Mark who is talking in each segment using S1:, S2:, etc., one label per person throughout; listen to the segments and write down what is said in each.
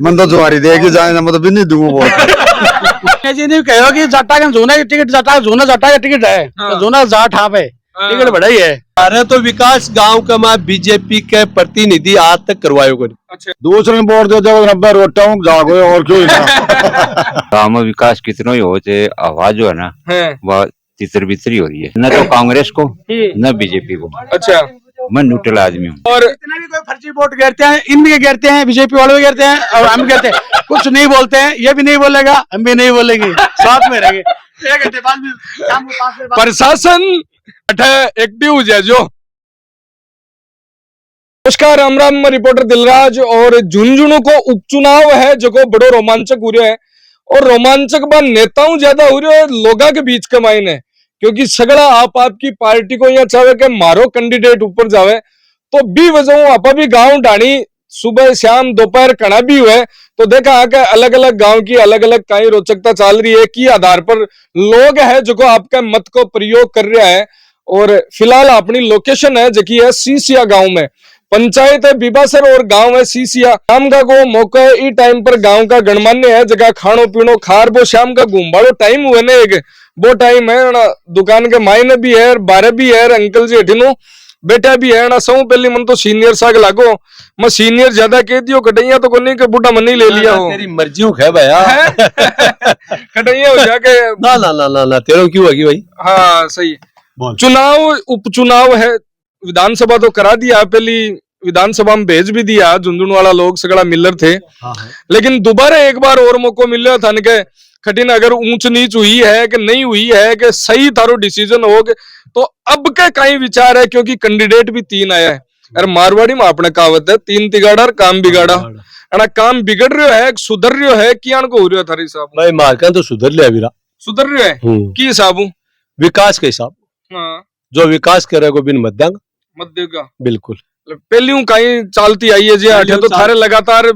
S1: मन तो तुम्हारी देगी जाने मतलब भी नहीं दूंगा वोट।
S2: जी नहीं कहो कि जट्टा के जूना की टिकट जट्टा का टिकट है तो जूना जाट हाँ पे टिकट बढ़ाई है।
S3: अरे तो विकास गांव का मैं बीजेपी के प्रतिनिधि आज तक करवायो को
S4: अच्छा
S1: दूसरे में वोट दे 90 रोटा हूँ जागो और क्यों
S5: गाँव में विकास कितना ही हो जाए, आवाज जो है ना वह तितर बितरी हो रही है, न तो कांग्रेस को न बीजेपी को।
S4: अच्छा
S5: मैं न्यूट्रल आदमी हूँ।
S4: और
S2: जितना भी कोई फर्जी वोट गिरते हैं इन भी गिरते हैं, बीजेपी वाले भी गिरते हैं और हम भी गिरते हैं। कुछ नहीं बोलते हैं, ये भी नहीं बोलेगा, हम भी नहीं बोलेंगे, साथ में रहेंगे। 1 घंटे बाद भी शाम को 5 बजे बाद
S4: प्रशासन एक्टिव हो जाए जो। नमस्कार, राम राम, रिपोर्टर दिलराज। और झुंझुनू को उपचुनाव है जो को बड़ो रोमांचक हो रहा है और रोमांचक बा नेताओं ज्यादा हो रहे है लोगों के बीच का मायने, क्योंकि सगड़ा आप आपकी पार्टी को यहाँ चाहे कि मारो कैंडिडेट ऊपर जावे तो भी वजह आपा भी गांव ढाणी सुबह शाम दोपहर कड़ा भी हुए तो देखा आके अलग अलग गांव की अलग अलग कई रोचकता चल रही है कि आधार पर लोग है जो को आपके मत को प्रयोग कर रहा है। और फिलहाल अपनी लोकेशन है जो की है सीसिया गांव में, पंचायत है बिबासर और गांव है सीसिया। शाम का को मौका है ई टाइम पर गांव का गणमान्य है जगह खानो पीनो खार वो शाम का घूमबाड़ो टाइम हुए ना एक वो टाइम है ना, दुकान के मायने भी है बारह भी है, अंकल जी हटिनो बेटा भी है ना। सौ पहली मन तो सीनियर साग लागो, मैं सीनियर ज्यादा कह दियो कटैया तो कोनी के बूढ़ा मन ही ले लिया हो।
S3: तेरी मर्जी हो है भैया
S4: कटैया हो जाके
S3: ना ना ना ना ना तेरे क्यों होगी भाई।
S4: हाँ सही। चुनाव उपचुनाव है, विधानसभा तो करा दिया, पहली विधानसभा में भेज भी दिया, झुंझुनू वाला लोग सगड़ा मिलर थे। लेकिन दोबारा एक बार और मौका मिल रहा था न खटिन अगर ऊंच नीच हुई है कि नहीं हुई है कि सही थारो डिसीजन हो तो अब के कई विचार है, क्योंकि कैंडिडेट भी 3 आया है। अरे मारवाड़ी में आपने कहावत है 3 तिगाड़ा और काम बिगाड़ा, अना काम बिगड़ रहा है सुधर रहा है कियान को हो रहा था हिसाब
S3: भाई मारका तो सुधर लिया अभी
S4: सुधर रहा है की हिसाब
S3: विकास के हिसाब।
S4: हाँ
S3: जो विकास करेगा बिन मत देगा
S4: मत देगा
S3: बिल्कुल।
S4: पहली कहीं चालती आई है जी आठे तो थारे लगातार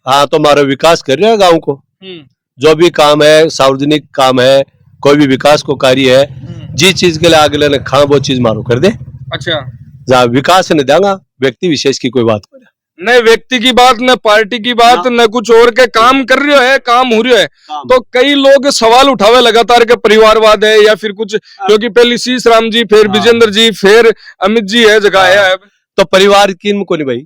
S3: हाँ तो मारो विकास कर रहे हैं गाँव को, जो भी काम है सार्वजनिक काम है कोई भी विकास को कार्य है जिस चीज के लिए आगे लेने खा वो चीज मारो कर दे।
S4: अच्छा
S3: जहाँ विकास नहीं देगा व्यक्ति विशेष की कोई बात
S4: न व्यक्ति की बात न पार्टी की बात न कुछ और के काम कर रहे है काम हो रहा है तो कई लोग सवाल उठावे लगातार के परिवारवाद है या फिर कुछ, क्योंकि पहले शीश राम जी फिर विजेंद्र जी फिर अमित जी है जगह है
S3: तो परिवार की को नहीं भाई।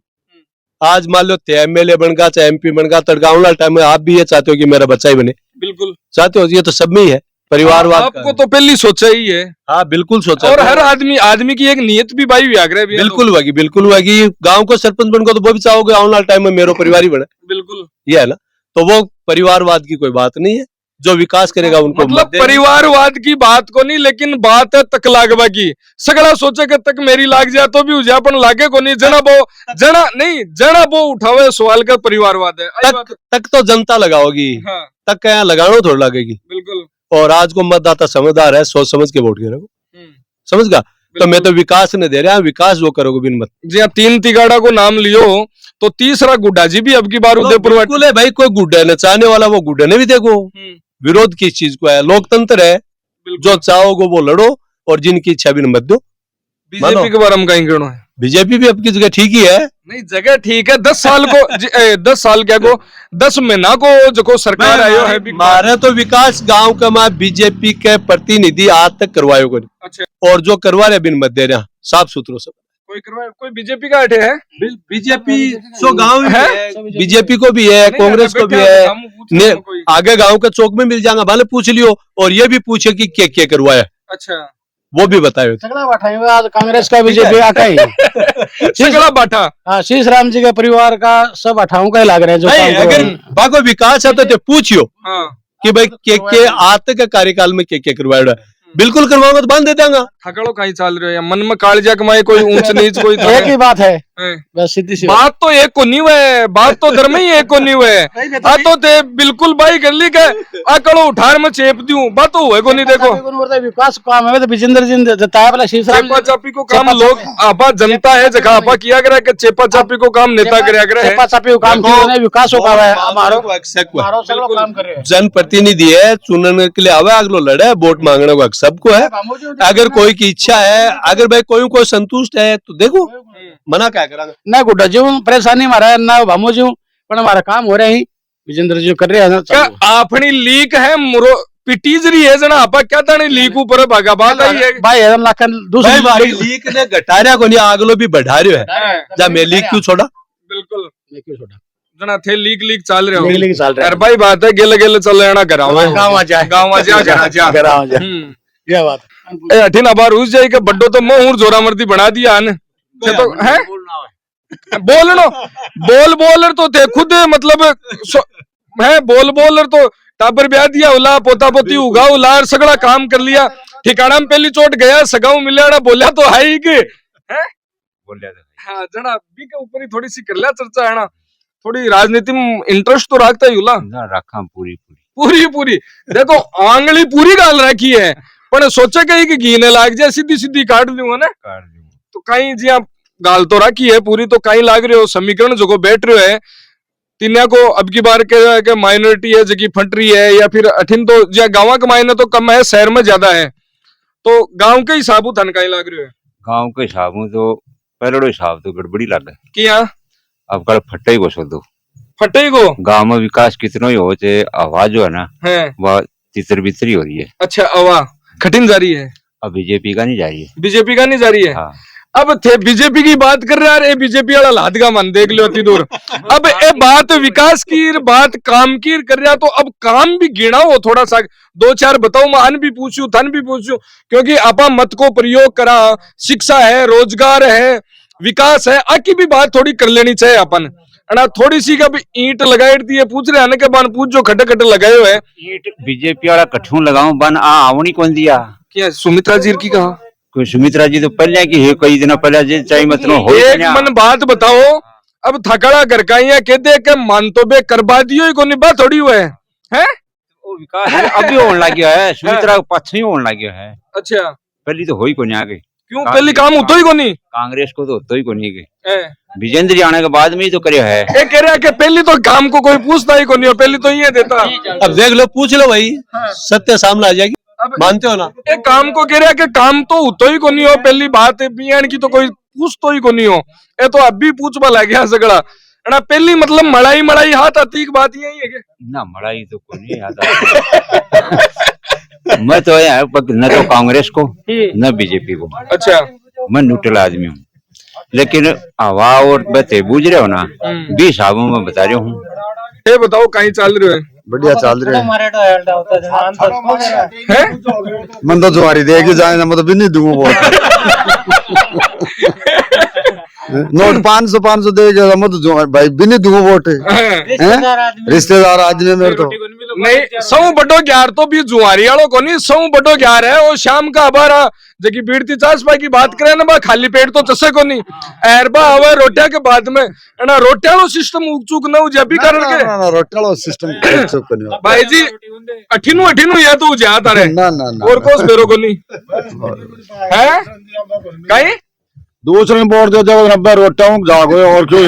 S3: आज मान लो एमएलए बन गया चाहे एमपी बन गया तो गाँव वाला टाइम में आप भी ये चाहते हो कि मेरा बच्चा ही बने,
S4: बिल्कुल
S3: चाहते हो, ये तो सब में ही है परिवारवाद।
S4: आपको तो पहली सोचा ही है।
S3: हाँ बिल्कुल सोचा,
S4: और हर आदमी की एक नियत भी भाई व्याग्रह भी
S3: बिल्कुल होगी। गांव को सरपंच बन को तो वो भी चाहोगे आने वाले टाइम में मेरा परिवार ही बने,
S4: बिल्कुल
S3: ये है ना। तो वो परिवारवाद की कोई बात नहीं है, जो विकास करेगा उनको
S4: मतलब परिवारवाद की बात को नहीं, लेकिन बात है तक लागवा की। सगड़ा सोचे कि तक मेरी लाग जाए तो भी उजापन लागे को नहीं, जना वो उठावे सवाल का परिवारवाद है
S3: तक तो जनता लगाओगी। हाँ। तक क्या लगाना थोड़ा लगेगी
S4: बिल्कुल।
S3: और आज को मतदाता समझदार है, सोच समझ के वोट करेगा, समझ गया। तो मैं तो विकास नहीं दे रहा, विकास वो करोगे बिन मत।
S4: जी हाँ, 3 तिगाड़ा को नाम लियो तो तीसरा गुड्डा जी भी अब की बार उदयपुर
S3: है भाई। कोई गुड्डा न चाहने वाला वो गुड्डा ने भी देखो, विरोध किस चीज को है, लोकतंत्र है, जो चाहोगे वो लड़ो और जिनकी इच्छा भी मत दो।
S4: बीजेपी के बारे में कहीं कहना है,
S3: बीजेपी भी आपकी जगह ठीक ही है।
S4: नहीं जगह ठीक है, 10 साल को 10 साल क्या को 10 महीना को जो सरकार आयो है
S3: मारे तो विकास गांव का मैं बीजेपी के प्रतिनिधि आज तक करवायो को।
S4: अच्छा।
S3: और जो करवा रहे बिन मत दे रहे साफ सुथरो सब
S4: कोई करवाए, कोई बीजेपी का हटे है,
S3: बीजेपी सो गाँव है, बीजेपी को भी है, कांग्रेस को भी है। आगे गांव के चौक में मिल जाएगा, भले पूछ लियो और ये भी पूछे कि क्या करवाया।
S4: अच्छा
S3: वो भी बताए।
S2: सगड़ा बाठा है आज कांग्रेस का बीजेपी आका ही
S4: सगड़ा बाठा।
S2: हाँ शीश राम जी के परिवार का सब अठाओं का ही लग रहे हैं जो
S3: अगर बाको विकास है तो पूछियो कि भाई के आज तक कार्यकाल में क्या करवाया, बिल्कुल करवाऊंगा तो बांध दे देंगा।
S4: ठकड़ो कहीं चल रहे हो, मन में कालजा कमाए कोई ऊंच नीच कोई
S2: एक ही बात है बस सीधी सी
S4: बात तो एक को नहीं हुए, बात तो धर्म ही एक को नहीं हुए। आ तो ते बिल्कुल भाई कर ली के आकड़ो उठार में चेप दूं बात तो हुए को नहीं। देखो
S2: विकास काम है तो विजेंद्र जी जताया वाला शीश राम
S4: चेपा चापी को काम लोग आपा जनता है जगह आपा किया करे कि चेपा चापी को काम नेता करे
S2: चेपा चापी को काम किया विकास हो पावा है हमारो काम करे।
S3: जनप्रतिनिधि है, चुनने के लिए आवे, अगलो लड़े, वोट मांगने को सबको है। अगर कोई की इच्छा है, अगर भाई कोई संतुष्ट है तो देखो मना क्या करेंगे।
S2: ना गुड्डा जी परेशानी मारा है ना भामो जी पर हमारा काम हो रहा है विजेंद्र जी जो कर रहे हैं ना
S4: क्या
S2: चालू है।
S4: आपनी लीक है मुरो पिटीजरी है जना आपा क्या ताने लीक ऊपर भागा बात आई है
S2: भाई एकदम लाखन
S3: भाई
S2: दूसरी
S3: भाई लीक ने घटा रहा को नहीं आगलो भी बढ़ा रहे है जा मैं लीक क्यों छोड़ा
S4: बिल्कुल
S2: क्यों छोटा
S4: जना थे लीक लीक चल रहे हो
S2: लेकिन चल रहा
S4: यार भाई बात है गेले गेले चल रहे ना गाँव
S2: है गाँव आ जाए
S4: गाँव जा जा
S2: गाँव जा ये बात
S4: ए अठिन अबार उस जाई के बड्डो तो मोहूर जोरा मर्दी बना दिया ने तो है बोलनो बोल बोलर तो थे खुद मतलब है बोल बोलर तो टाबर ब्याह दिया उला पोता पोती उगा उलार सगड़ा काम कर लिया ठिकाना में पहली चोट गया सगाऊ मिलिया बोलिया तो है ही के हैं
S5: बोलिया तो
S4: हाँ जना बी के ऊपर ही थोड़ी सी कर लिया चर्चा है ना थोड़ी राजनीति में इंटरेस्ट तो रखता ही उला
S5: ना रखा पूरी पूरी
S4: पूरी पूरी देखो आंगली पूरी डाल रखी है पर सोचे कहीं कि घीने लाग जाए सीधी सीधी काट लूंगा ना
S5: कर दूं
S4: तो कहीं जी आप गाल तो रखी है पूरी तो कहीं लाग रहे हो समीकरण जो बैठ रहे है तिन्या को अब की बार के माइनॉरिटी है जगी फट रही है या फिर अठिन तो या गाँव के मायने तो कम है शहर में ज्यादा है तो गांव के हिसाब थन कहीं लाग रहे हो
S5: गांव के हिसाब में तो पहले हिसाब तो गड़बड़ी लगे
S4: कि यहाँ
S5: अब कल फटे ही को सोचो
S4: फटे को
S5: गांव में विकास कितना ही हो चाहे आवाज जो है ना
S4: है
S5: वह तितर बितरी हो रही है
S4: अच्छा अवा कठिन जारी है
S5: अब बीजेपी का नहीं जा रही है
S4: बीजेपी का नहीं जारी है
S5: हाँ
S4: अब थे बीजेपी की बात कर रहे यार ये बीजेपी वाला लाद का मन देख लो अति दूर अब ये बात विकास की बात काम की कर रहा तो अब काम भी गिना हो थोड़ा सा दो चार बताओ मैं अन भी पूछूं थन भी पूछूं क्योंकि आपा मत को प्रयोग करा शिक्षा है रोजगार है विकास है आकी भी बात थोड़ी कर लेनी चाहिए अपन अना थोड़ी सी का भी ईंट लगाई दी है पूछ रहे आने के बाद पूछ जो खटे खटे लगाए हुए
S5: ईंट बीजेपी वाला कठू लगाऊं बन आवनी कौन दिया
S4: क्या सुमित्रा जी की कहा
S5: कोई सुमित्रा जी तो पहले की है कई दिन पहले जे चाहे मतलब हो
S4: एक मन बात बताओ अब थकड़ा कर का या कह दे के मन तो बे करवा दियो को नहीं बात थोड़ी हुए है
S5: वो विकास है, अभी होने लग गया है सुमित्रा पाछे ही होने लग गया है
S4: अच्छा
S5: पहली तो हो ही को नहीं आगे
S4: क्यों पहले काम होतो ही को नहीं
S5: कांग्रेस को तो होता ही को नहीं के विजेंद्र जी आने के बाद में ही तो करे है
S4: ये कह रहा कि पहले तो काम को कोई पूछता ही को नहीं हो पहले तो ये देता
S3: अब देख लो पूछ लो भाई सत्य सामने आ जाएगी मानते हो ना
S4: ये काम को कह रहा कि काम तो होतो ही को नहीं हो पहली बात है बियान की तो कोई पूछ तो ही को नहीं हो ये तो अब भी पूछवा लग गया सगड़ा ना पहली मतलब मड़ाई मड़ाई हाथ अतीक बात यही है
S5: ना मड़ाई तो को नहीं आता मैं तो न तो कांग्रेस को न बीजेपी को
S4: अच्छा
S5: मैं न्यूट्रल आदमी हूँ लेकिन हवा और बते बूझ रहे हो ना 20 हिसाबों में बता रहा हूँ
S4: ये बताओ कहीं चल रहे हो
S1: बढ़िया चल रहे
S4: है
S1: मन तो तुम्हारी देगी जाए ना मतलब भी नहीं दूंगा वोट नोट 500 दे मतलब भाई भी नहीं दूंगा वोट रिश्तेदार आदमी मेरे तो
S4: नहीं सौ बड़ो ग्यार तो भी जुआरी वालों को नहीं सौ बड़ो ग्यार है वो शाम का हमारा जबकि बीड़ती चास भाई की बात करें ना खाली पेट तो चसे को नहीं एरबा हवा रोटिया के बाद में ना रोटिया लो सिस्टम उगचुक न जब भी कारण के
S1: रोटिया सिस्टम
S4: भाई जी अठीनू अठीनू या तो जाता रहे
S1: ना ना ना
S4: और कोस बेरो को नहीं है कहीं
S1: दूसरे बोर्ड दे जब 90 रोटिया जागो और क्यों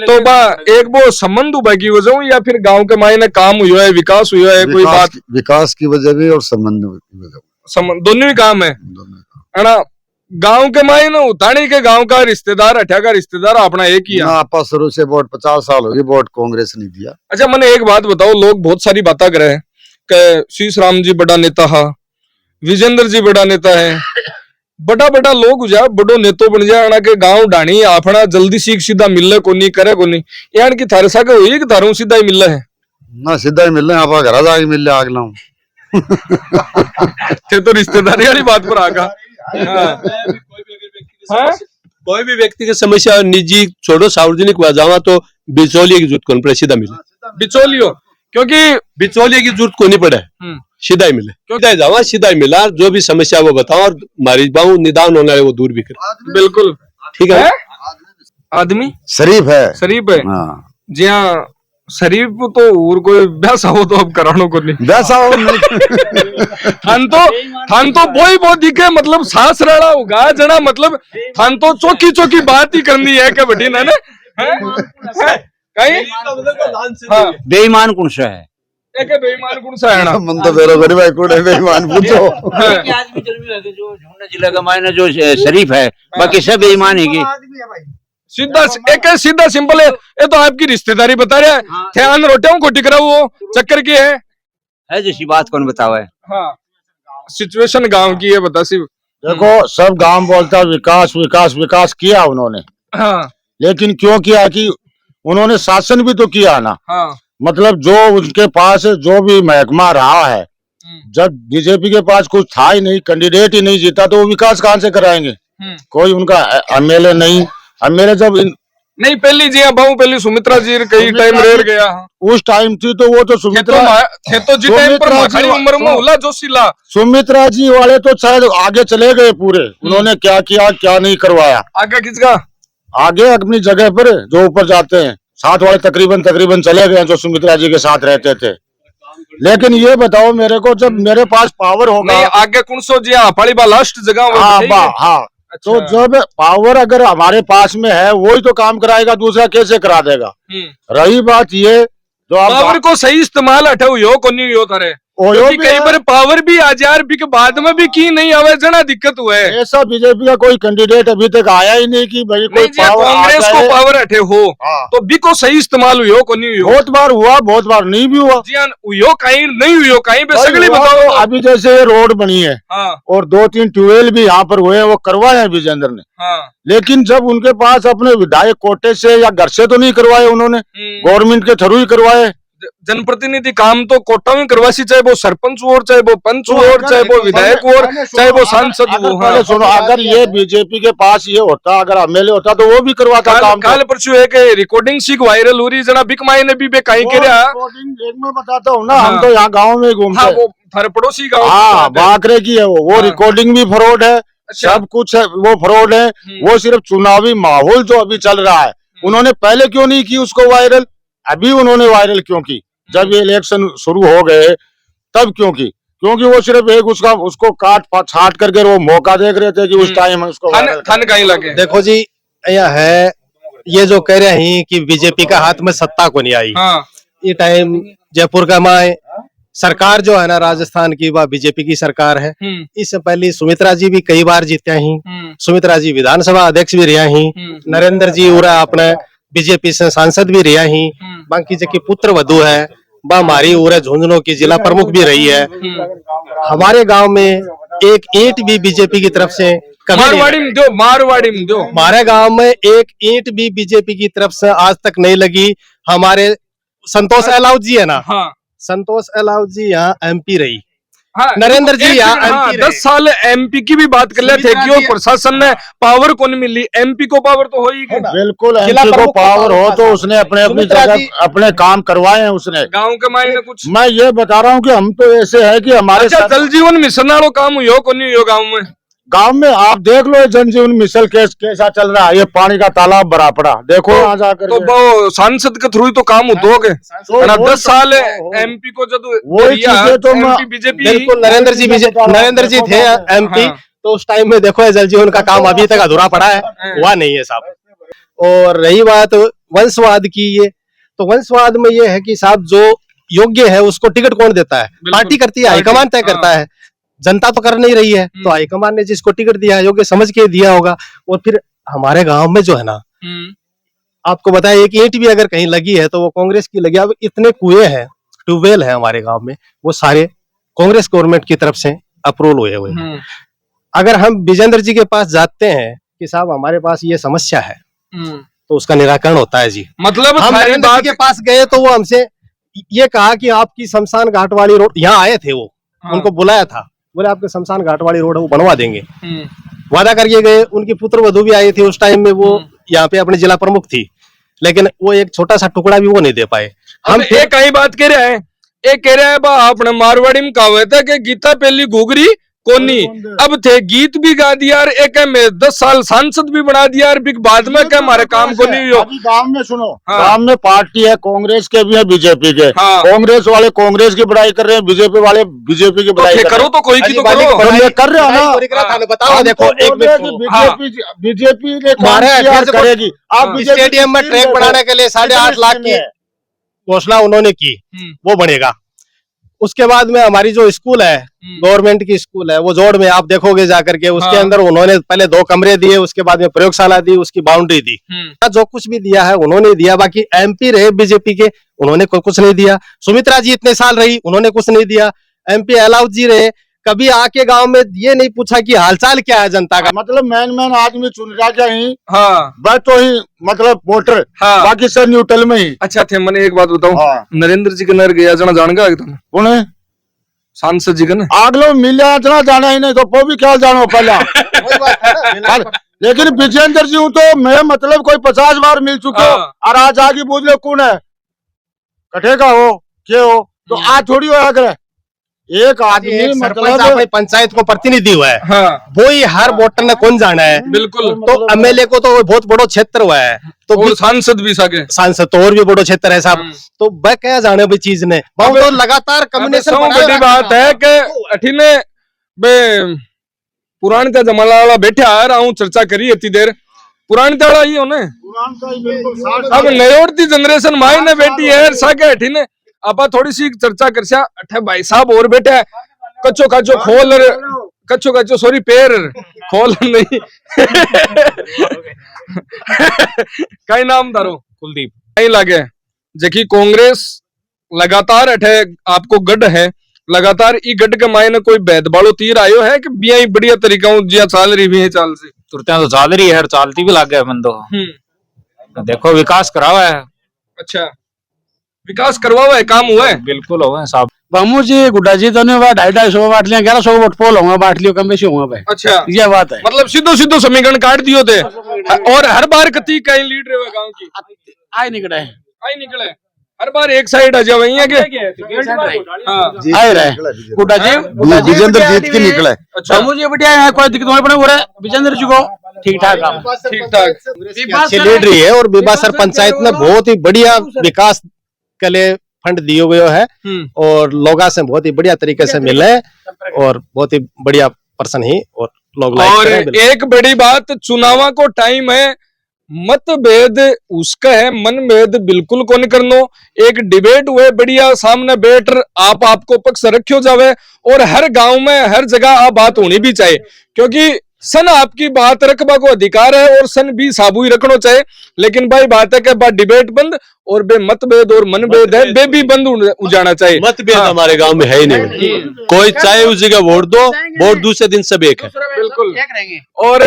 S4: तो बा एक वो संबंध उभगी हो जाऊं या फिर गांव के मायने काम हुआ है विकास हुआ है कोई बात
S1: विकास की वजह भी और संबंध की वजह
S4: दोनों ही काम है ना गांव के मायने उतानी के गांव का रिश्तेदार अठा का रिश्तेदार अपना एक ही है
S1: आपा शुरू से वोट 50 साल हो गए वोट कांग्रेस नहीं दिया
S4: अच्छा मैंने एक बात बताओ लोग बहुत सारी बातें कर रहे हैं कि शीश राम जी बड़ा नेता है विजेंद्र जी बड़ा नेता है बड़ा बड़ा लोग हो जाए बड़ो नेतो बन जाए के गांव डाणी आपना जल्दी सीख सीधा मिलने को नहीं करे को नहीं यानी कि थारे साके हुई कि थारों सीधा ही मिलना है
S1: ना सीधा ही मिलना आप घर जाके मिल आग लाऊं
S4: थे तो रिश्तेदारी वाली बात पर आगा
S3: कोई भी व्यक्ति की समस्या निजी छोड़ो सार्वजनिक हुआ जावा तो बिचौलिए की जरूरत कौन पड़े सीधा मिले
S4: बिचौलियो क्योंकि
S3: बिचौलिए की जरूरत को नहीं पड़े सीधा ही मिले सीधा जावा सीधा ही मिला जो भी समस्या वो बताओ और मरीज बाहू निदान होना है वो दूर भी करे
S4: बिल्कुल
S3: ठीक है
S4: आदमी
S1: शरीफ है
S4: जी हाँ शरीफ तो और कोई वैसा हो तो अब करानो को नहीं
S1: वैसा हो
S4: थान तो बोई बो दिखे मतलब सास रड़ा होगा जना मतलब थान तो चौकी चौकी बात ही करनी है के बटी ना कहीं
S5: बेईमान कौन सा है
S4: एक बेईमान कौन सा है ना
S1: मन तो बेरो गरीब भाई कोड़े बेईमान पूछो
S5: आदमी जरूरी लगे जो झुंडा जिला का मायना जो शरीफ है बाकी सब बेईमान है
S4: सीधा एक है, सीधा सिंपल है। ये तो आपकी रिश्तेदारी बता रहे हैं। थे अन रोटियों को टिक रहा वो चक्कर की है
S5: जैसी बात कौन बतावा है।
S4: हाँ सिचुएशन गांव की है बता सिर्फ।
S1: देखो सब गांव बोलता विकास विकास विकास किया उन्होंने,
S4: हाँ
S1: लेकिन क्यों किया कि उन्होंने शासन भी तो किया ना।
S4: हाँ
S1: मतलब जो उनके पास जो भी महकमा रहा है, जब बीजेपी के पास कुछ था ही नहीं, कैंडिडेट ही नहीं जीता, तो वो विकास कहाँ से कराएंगे। कोई उनका एमएलए नहीं, एमएलए जब
S4: नहीं पहली जी बहु पहली सुमित्रा जी कई टाइम रेर गया
S1: उस टाइम थी तो वो तो सुमित्रा
S4: थे तो जी टाइम पर खाली उम्र में हुला जोशीला
S1: सुमित्रा जी वाले तो शायद आगे चले गए पूरे। उन्होंने क्या किया क्या नहीं करवाया।
S4: आगे किसका
S1: आगे अपनी जगह पर जो ऊपर जाते हैं साथ वाले तकरीबन चले गए जो सुमित्रा जी के साथ रहते थे। लेकिन ये बताओ मेरे को, जब मेरे पास पावर होगा
S4: आगे कौन सो जी पाली बा लास्ट जगह
S1: हाँ तो जब पावर अगर हमारे पास में है वही तो काम कराएगा, दूसरा कैसे करा देगा। रही बात ये जो आप
S4: पावर को सही इस्तेमाल हटाओ यो को नहीं यो करे कई बार पावर भी आ जाए के बाद में भी की नहीं आवे जना दिक्कत हुआ है।
S1: ऐसा बीजेपी का कोई कैंडिडेट अभी तक आया ही नहीं कि भाई कोई पावर
S4: कांग्रेस को पावर हटे हो तो भी को सही इस्तेमाल हुई को नहीं हुई।
S1: बहुत बार हुआ, बहुत बार नहीं भी हुआ।
S4: जी हुई कहीं नहीं हुई कहीं पे सगली बताओ।
S1: अभी जैसे ये रोड बनी है और 2-3 ट्यूबवेल भी यहाँ पर हुए हैं, वो करवाए हैं विजेंद्र ने। लेकिन जब उनके पास अपने विधायक कोटे से या घर से तो नहीं करवाए उन्होंने, गवर्नमेंट के थ्रू ही करवाए।
S4: जनप्रतिनिधि काम तो कोटा में करवासी, चाहे वो सरपंच हो चाहे वो पंच हो चाहे वो विधायक हो चाहे वो सांसद हो।
S1: हाँ। सुनो अगर ये बीजेपी के पास ये होता, अगर एमएलए होता तो वो भी करवाता काम।
S4: काल परसों एक रिकॉर्डिंग सीख वायरल हो रही जना बिक माई ने भी कहीं के
S1: मैं बताता हूँ ना। हम तो यहाँ गाँव में घूमते
S4: हैं, पड़ोसी गाँव।
S1: हाँ बाकरे की है वो रिकॉर्डिंग भी फ्रॉड है, सब कुछ है वो फ्रॉड है। वो सिर्फ चुनावी माहौल जो अभी चल रहा है, उन्होंने पहले क्यों नहीं की उसको वायरल, अभी उन्होंने वायरल क्यों की जब ये इलेक्शन शुरू हो गए तब क्यों की? क्योंकि वो सिर्फ एक उसको काट छाट करके वो मौका देख रहे थे कि उस टाइम उसको
S4: थन कहीं लगे।
S6: देखो जी यह है ये जो कह रहे हैं कि बीजेपी का हाथ में सत्ता को नहीं आई। ये टाइम जयपुर का माए सरकार जो है ना राजस्थान की वह बीजेपी की सरकार है। इससे पहले सुमित्रा जी भी कई बार जीते ही, सुमित्रा जी विधानसभा अध्यक्ष भी रहा ही, नरेंद्र जी उरा अपने बीजेपी से सांसद भी रहा ही, बाकी जी की पुत्र वधु है वह हमारी उरे झुंझुनू की जिला प्रमुख भी रही है। हमारे गांव में एक ईंट भी बीजेपी की तरफ से
S4: मारवाड़ी में दो
S6: हमारे गांव में एक ईंट भी बीजेपी की तरफ से आज तक नहीं लगी। हमारे संतोष अहलावत जी है ना, संतोष अहलावत जी यहाँ एमपी रही, नरेंद्र जी यहाँ एमपी
S4: 10 साल एमपी की भी बात कर लेते कि प्रशासन ने पावर को नहीं मिली, एमपी को पावर तो हो ही।
S1: बिल्कुल एमपी को पावर हो तो उसने अपनी जगह अपने काम करवाए हैं उसने
S4: गांव के मायने कुछ।
S1: मैं ये बता रहा हूँ कि हम तो ऐसे है कि हमारे
S4: जल जीवन मिशन वालों काम हुई को नहीं हुई गाँव में
S1: आप देख लो जन जीवन मिशन कैसा चल रहा है। ये पानी का तालाब भरा पड़ा देखो यहाँ जाकर
S4: तो वो सांसद के थ्रू तो काम होते हो गए 10 साल एमपी को जब
S1: वो
S4: बीजेपी।
S6: बिल्कुल नरेंद्र जी थे एमपी तो उस टाइम में देखो जल जीवन का काम अभी तक अधूरा पड़ा है, हुआ नहीं है साहब। और रही बात वंशवाद की, ये तो वंशवाद में ये है कि साहब जो योग्य है उसको टिकट कौन देता है? पार्टी करती है, हाईकमान तय करता है, जनता तो कर नहीं रही है तो हाईकमान ने जिसको टिकट दिया है योग्य समझ के दिया होगा। और फिर हमारे गांव में जो है ना आपको बताया एक ईंट भी अगर कहीं लगी है तो वो कांग्रेस की लगी। अब इतने कुएं हैं, ट्यूबवेल है हमारे गांव में, वो सारे कांग्रेस गवर्नमेंट की तरफ से अप्रूवल हुए हुए हैं। अगर हम विजेंद्र जी के पास जाते हैं कि साहब हमारे पास ये समस्या है तो उसका निराकरण होता है जी।
S4: मतलब
S6: हम नरेंद्र जी के पास गए तो वो हमसे ये कहा कि आपकी शमशान घाट वाली रोड, यहाँ आए थे वो, उनको बुलाया था, बोले आपके शमशान घाट वाली रोड है वो बनवा देंगे, वादा करके गए। उनकी पुत्र वधु भी आई थी उस टाइम में, वो यहाँ पे अपने जिला प्रमुख थी, लेकिन वो एक छोटा सा टुकड़ा भी वो नहीं दे पाए।
S4: हम एक ही बात कह रहे हैं, एक कह रहा है बा अपने मारवाड़ी में कहावत है कि गीता पहली घुघरी कोनी, अब थे गीत भी गा दिया और एक में 10 साल सांसद भी बना दिया और बाद में क्या हमारे काम को नहीं हो।
S1: गांव में सुनो गांव में पार्टी है, कांग्रेस के भी है बीजेपी के। कांग्रेस वाले कांग्रेस की बड़ाई कर रहे हैं, बीजेपी वाले बीजेपी की बड़ाई
S4: करो तो कोई की तो करो
S1: कर रहे हो ना।
S6: बताओ देखो
S1: बीजेपी ने करेगी। आप
S6: स्टेडियम में ट्रैक बनाने के लिए 8.5 लाख की घोषणा उन्होंने की, वो बनेगा। उसके बाद में हमारी जो स्कूल है, गवर्नमेंट की स्कूल है, वो जोड़ में आप देखोगे जाकर के, उसके अंदर उन्होंने पहले 2 कमरे दिए, उसके बाद में प्रयोगशाला दी, उसकी बाउंड्री दी। जो कुछ भी दिया है उन्होंने दिया। बाकी MP रहे बीजेपी के, उन्होंने कुछ नहीं दिया। सुमित्रा जी इतने साल रही, उन्होंने कुछ नहीं दिया। MP अलाउद्दीन जी रहे, कभी आके गांव में ये नहीं पूछा कि हालचाल क्या है जनता का।
S1: मतलब मैन आदमी चुन रहा क्या ही,
S4: हाँ
S1: बस तो ही मतलब वोटर,
S4: हाँ।
S1: बाकी सब न्यूट्रल में ही।
S4: अच्छा थे, मैंने एक बात बताऊं,
S1: हाँ।
S4: नरेंद्र जी के नर गया जना जान गया तुम
S1: कौन है?
S4: सांसद जी का ना
S1: आगलो मिले इतना जाना ही नहीं तो वो भी क्या जानो पहला। लेकिन विजेंद्र जी हूँ तो मैं मतलब कोई 50 बार मिल चुके हो,
S4: हाँ।
S1: और आज आगे पूछ लो कौन है, कटेगा हो क्या हो, तो आज थोड़ी हो अगर एक आदमी
S6: एक सरपंच
S1: मतलब
S6: अपनी पंचायत को प्रतिनिधि हुआ है,
S4: हाँ
S6: वो ही हर वोटर ने कौन जाना है।
S4: बिल्कुल।
S6: तो MLA को तो बहुत बड़ो क्षेत्र हुआ है, तो
S4: और सांसद भी सके
S6: सांसद तो और भी बड़ो क्षेत्र है साहब। तो वह क्या जाने भी चीज ने, वो तो लगातार कम्युनिकेशन
S4: बड़ी बात है कि अठीने बे पुरानी त्या जमाना वाला बैठे आ रहा हूँ, चर्चा करी इतनी देर पुरानी त्या वाला ही हो ने, अब नयोड़ती जनरेशन माई ने बैठी है साके अठीने आपा थोड़ी सी चर्चा करसा। अठे भाई साहब और बैठे है, कच्चो कच्चो खोल, कच्चो कच्चो सॉरी पैर खोल नहीं कई नाम दारो कुलदीप कहीं लागे जबकि कांग्रेस लगातार अठे आपको गढ़ है, लगातार ई गढ़ के मायने कोई भेदभाव तीर आयो है कि बिया ही बढ़िया तरीका जिया चाल रही भी है चाल से
S7: तुरते तो चाल रही है, चालती भी लग गया मन तो देखो विकास करावा है।
S4: अच्छा विकास करवा हुआ है, काम हुआ है,
S7: बिल्कुल हुआ है साहब।
S2: बामू जी गुड्डा जी दोनों 250 बांट लिया, 1100 वोट पोल होगा, बांट लियो कम बेसी होगा भाई।
S4: अच्छा
S2: ये बात है,
S4: मतलब सीधो सीधो समीकरण काट दियो थे, और हर बार कती कहीं लीड रहे गांव की
S2: आई निकले
S4: आई निकले, हर बार एक साइड आ जाओ यहाँ के हाँ
S2: आए रहे गुड्डा जी,
S1: विजेंद्र जीत के निकले।
S4: अच्छा
S2: बामू जी बढ़िया है, कोई दिक्कत नहीं पड़े, हो रहा है विजेंद्र जी को ठीक ठाक काम,
S4: ठीक ठाक।
S6: अच्छी लीड रही है। और बीबा सर पंचायत में बहुत ही बढ़िया विकास के लिए फंड दिए गए है, और लोगों से बहुत ही बढ़िया तरीके से मिले, और बहुत ही बढ़िया पर्सन ही, और लोग लाइक
S4: और
S6: कर रहे हैं, बिल्कुल।
S4: एक बड़ी बात, चुनावा को टाइम है, मतभेद उसका है, मनभेद बिल्कुल को नहीं करनो। एक डिबेट हुए बढ़िया, सामने बैठ आपको पक्ष रखियो जावे, और हर गांव में हर जगह आ बात होनी भी चाहिए, क्योंकि सन आपकी बात रखबा को अधिकार है, और सन भी साबू ही रखना चाहिए। लेकिन भाई बात है कि बात डिबेट बंद, और बे मतभेद और मनभेद है बे भी बंद हो जाना चाहिए।
S3: मतभेद हमारे गांव में है ही नहीं, कोई चाहे उस जगह वोट दो, वोट दूसरे दिन सब एक है।
S4: बिल्कुल।
S2: एक रहेंगे,
S4: और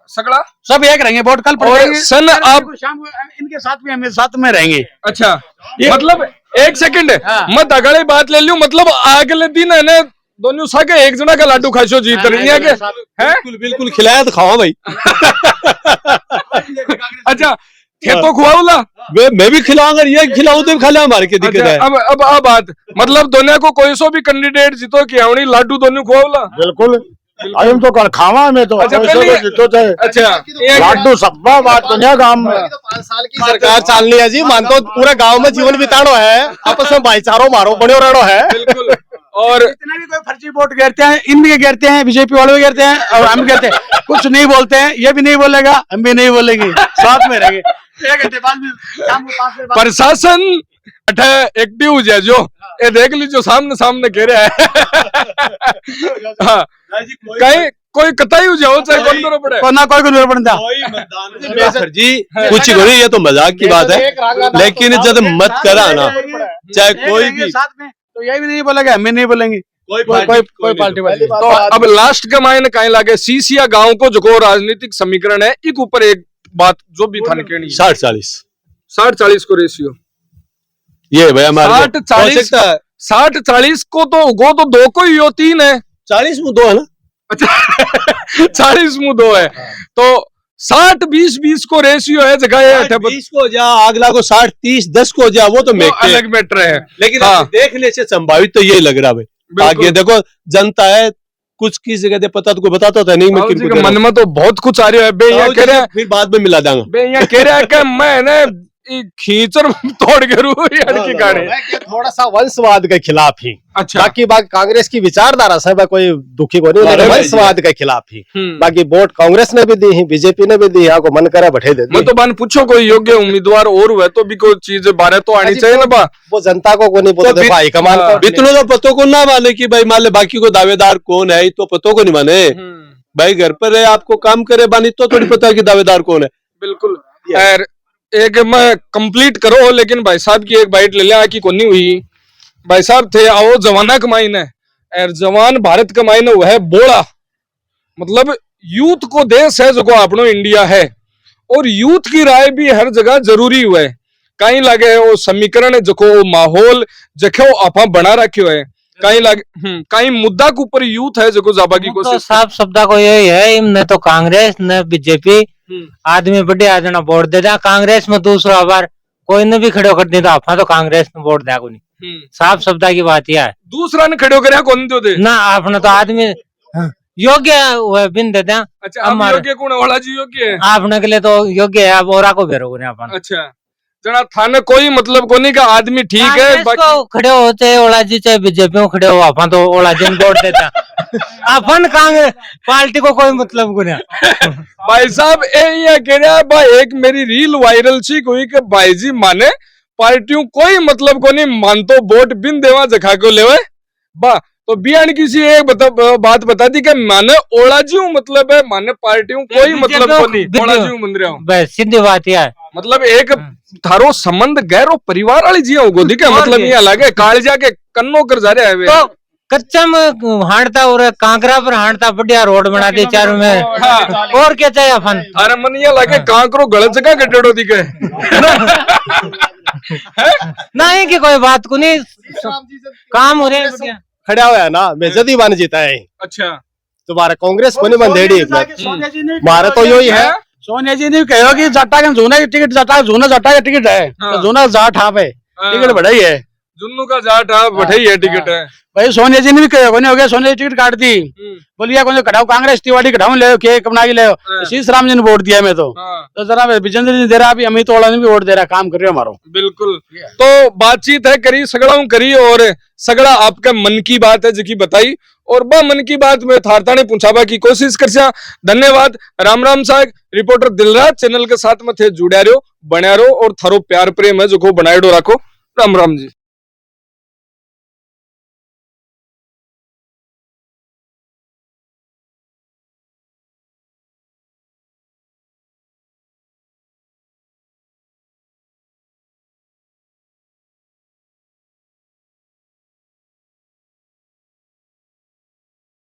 S4: सगड़ा
S2: सब एक रहेंगे, वोट कल
S4: और सन आप
S2: शाम को इनके साथ में हम साथ में रहेंगे।
S4: अच्छा मतलब एक सेकंड मत अगले बात ले लूं, मतलब अगले दिन है ना दोनों साके एक जना का लाडू खाशो जीत रही है,
S3: बिल्कुल बिल्कुल खिलाया तो खाओ भाई।
S4: अच्छा थे तो खुआऊला,
S3: मैं भी खिलाऊंगा, ये खिलाऊं तो खा हमारे की दिक्कत है।
S4: अब बात मतलब दोनों को कोई सो भी कैंडिडेट जीतो कि आवनी लाडू दोनों खुआऊला।
S1: बिल्कुल हम तो कल खावा में तो
S4: अच्छा,
S1: कोई
S4: पहले-
S1: से जीतो चाहे
S4: अच्छा
S1: लाडू सबा बात दुनिया गांव में।
S6: 5 साल की सरकार चलनी है जी, मान तो पूरे गांव में जीवन बितानो है, आपस में भाईचारो मारो बनो रहनो है।
S4: बिल्कुल। और
S2: जितने भी कोई फर्जी वोट गिरते हैं, इन भी गिरते हैं, बीजेपी वाले भी गिरते हैं, और हम गिरते हैं, कुछ नहीं बोलते हैं, ये भी नहीं बोलेगा, हम भी नहीं बोलेंगे, साथ में रहेंगे। 1 घंटे बाद भी शाम को 5 बजे बाद
S4: प्रशासन अठे एक्टिव हो जाए जो ये देख लीजिए सामने सामने कह रहा है। हाँ कहीं कोई कताई हो जाओ चाहे कौन करो पड़े
S2: को ना कोई को नहीं पड़ता।
S3: सर जी कुछ करो, ये तो मजाक की बात है, लेकिन जब मत करा ना, चाहे कोई भी
S2: साथ में, तो ये भी नहीं बोलेगा, हम भी नहीं बोलेंगे, कोई पार्टी वाली।
S4: तो अब लास्ट का मायने कहीं लागे सीसिया गांव को जो राजनीतिक समीकरण है, एक ऊपर एक बात जो भी था कहनी 60-40 को रेशियो,
S3: ये भाई हमारे
S4: 60-40 को तो गो तो 2 को ही हो, 3 है
S3: 40 में 2 है ना।
S4: अच्छा 40 में 2 है, तो 60-20 को रेशियो है जगह
S3: 20 को जा, अगला को 60-30-10 को जा, वो तो
S4: अलग मैटर है।
S3: लेकिन
S4: हाँ।
S3: देखने से संभावित तो यही लग रहा भाई। आगे देखो जनता है, कुछ किस जगह दे पता तो बताता था नहीं, मैं किनको
S4: मन में तो बहुत कुछ आ रहा है बे, यहाँ कह रहा है
S3: फिर बाद में मिला दूंगा।
S4: बे यहाँ कह रहा है कि मैं ना ये खींचर तोड़ के रू की गाड़ी
S6: थोड़ा सा वंशवाद के खिलाफ ही।
S4: अच्छा
S6: बाकी कांग्रेस की विचारधारा से मैं कोई दुखी को नहीं, लेकिन वंशवाद के खिलाफ ही। बाकी वोट कांग्रेस ने भी दी है, बीजेपी ने भी दी है, को मन करे बैठे दे।
S4: मैं तो बान पूछो कोई योग्य उम्मीदवार और हुए तो भी कोई चीज बारे तो आनी चाहिए ना बा।
S6: वो जनता को नहीं पता, देखो हाईकमान को
S3: इतना तो पतो को ना माने कि भाई मान ले बाकी को दावेदार कौन है, तो पतो को नहीं माने। भाई घर पर है, आपको काम करे बानी तो थोड़ी पता है कि दावेदार कौन है।
S4: बिल्कुल। यार एक मैं कंप्लीट करो, लेकिन भाई साहब की एक बाइट ले लिया कि कोनी हुई। भाई साहब थे आओ जवाना कमाई ने, और जवान भारत कमाई ने वह बोला, मतलब यूथ को देश है जो अपनो इंडिया है, और यूथ की राय भी हर जगह जरूरी हुआ है। कहीं लगे वो समीकरण जो माहौल जखो आपा बना रखो है, कहीं लगे कहीं मुद्दा के ऊपर यूथ है जो जाबा की कोशिश।
S8: तो साफ शब्द को यही है, न तो कांग्रेस न बीजेपी आदमी बड़े आ जाना वोट दे दिया। कांग्रेस में दूसरा बार कोई ने भी खड़े कर दिया तो आपा तो कांग्रेस में वोट दिया कोनी। साफ शब्द की बात यह है।
S4: दूसरा ने खड़े करे कौन दे
S8: ना आपने तो आदमी योग्य बिन दे दिया।
S4: अच्छा अब योग्य कौन वाला जी योग्य है
S8: आपने के लिए तो योग्य है, अब और को भेरो अपन।
S4: अच्छा जना थाने कोई मतलब कोनी का आदमी ठीक है,
S8: बाकी खड़े होते ओला जी चाहे बीजेपी में खड़े हो, अपन तो ओला जी वोट देता। अपन कांग्रेस पार्टी को कोई मतलब को नहीं।
S4: भाई साहब ये कह रहा भाई, एक मेरी रील वायरल सी कोई के भाई जी माने पार्टियों कोई मतलब को नहीं, मानतो वोट बिन देवा जखा को लेवे बा। तो बियान किसी एक बात बता दी कि माने ओला जी मतलब है, माने पार्टियों कोई मतलब को नहीं, ओला जी बन रहा हूँ।
S8: बस सीधी बात यह है,
S4: मतलब एक थारो संबंध गैरो परिवार वाली जी होगो दी के मतलब ये अलग है। कालजा के कन्नो कर जा रहे हैं
S8: तो कच्चा में हांडता और कांकरा पर हांडता बढ़िया रोड बना दे चारों में। हाँ। और क्या चाहिए अपन?
S4: अरे मन ये लगे कांकरो गलत जगह गड्ढो दिखे।
S8: नहीं कि कोई बात को नहीं, काम हो रहे हैं
S6: खड़ा हुआ है ना, मैं जदी बन जीता है।
S4: अच्छा
S6: तुम्हारा कांग्रेस को नहीं बंदेड़ी हमारा तो यही है।
S2: सोनिया जी ने कहो कि जट्टा का जूना की टिकट, जट्टा का टिकट है, तो जूना जाट हाँ पे टिकट बढ़ाई है,
S4: जुन्नू का जाट हाँ बढ़ाई है टिकट है।
S2: भाई सोनिया जी ने भी कहो हो गया, सोनिया जी टिकट काट दी, बोलिए कौन कटाओ कांग्रेस तिवाड़ी कटाऊ ले के कपना की ले, शीश राम जी ने वोट दिया मैं तो जरा विजेंद्र जी दे रहा, अभी अमित ओला ने भी वोट दे रहा, काम कर रहे हो हमारा।
S4: बिल्कुल। तो बातचीत है करी सगड़ा करी, और सगड़ा आपका मन की बात है जिकी बताई, और बा मन की बात में थारता ने पूछाबा की कोशिश कर। धन्यवाद। राम राम साहब। रिपोर्टर दिलराज चैनल के साथ में थे जुड़ा रहो, बना रहो, और थारो प्यार प्रेम है जो बनाए रखो। राम राम जी।